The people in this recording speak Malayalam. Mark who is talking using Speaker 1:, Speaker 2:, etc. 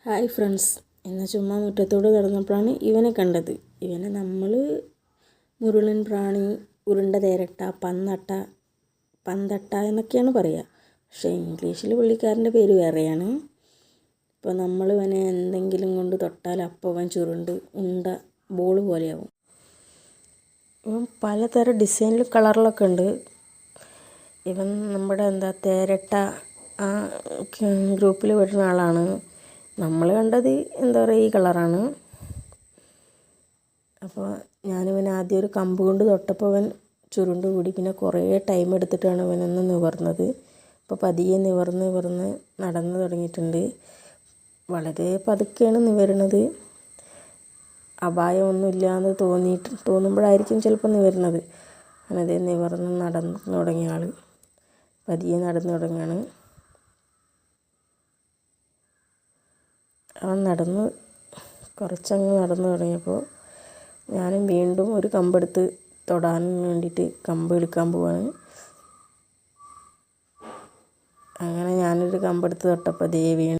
Speaker 1: ഹായ് ഫ്രണ്ട്സ്, ഇന്ന് ചുമ്മാ മുറ്റത്തോട് കിടന്നപ്പോഴാണ് ഇവനെ കണ്ടത്. ഇവനെ നമ്മൾ മുരുളൻ പ്രാണി, ഉരുണ്ട തേരട്ട, പന്തട്ട എന്നൊക്കെയാണ് പറയുക. പക്ഷേ ഇംഗ്ലീഷിൽ പുള്ളിക്കാരൻ്റെ പേര് വേറെയാണ്. ഇപ്പോൾ നമ്മൾ ഇവനെ എന്തെങ്കിലും കൊണ്ട് തൊട്ടാൽ അപ്പോൾ അവൻ ചുരുണ്ട് ഉണ്ട ബോൾ പോലെയാവും. ഇവൻ പലതരം ഡിസൈനിൽ കളറിലൊക്കെ ഉണ്ട്. ഇവൻ നമ്മുടെ തേരട്ട ആ ഗ്രൂപ്പിൽ വരുന്ന ആളാണ്. നമ്മൾ കണ്ടത് ഈ കളറാണ്. അപ്പോൾ ഞാനിവൻ ആദ്യം ഒരു കമ്പ് കൊണ്ട് തൊട്ടപ്പോൾ അവൻ ചുരുണ്ട് കൂടി. പിന്നെ കുറേ ടൈം എടുത്തിട്ടാണ് അവനൊന്ന് നിവർന്നത്. അപ്പോൾ പതിയെ നിവർന്ന് നടന്നു തുടങ്ങിയിട്ടുണ്ട്. വളരെ പതുക്കെയാണ് നിവരുന്നത്. അപായമൊന്നുമില്ല എന്ന് തോന്നുമ്പോഴായിരിക്കും ചിലപ്പോൾ നിവരുന്നത്. അങ്ങനെ നിവർന്ന് നടന്നു തുടങ്ങിയ ആൾ പതിയെ നടന്നു തുടങ്ങുകയാണ്. അവൻ കുറച്ചങ്ങ് നടന്നു തുടങ്ങിയപ്പോൾ ഞാനും വീണ്ടും ഒരു കമ്പെടുത്ത് തൊടാൻ വേണ്ടിയിട്ട് കമ്പ് എടുക്കാൻ പോവാണ്. അങ്ങനെ ഞാനൊരു കമ്പെടുത്ത് തൊട്ടപ്പോൾ വീണ്ടും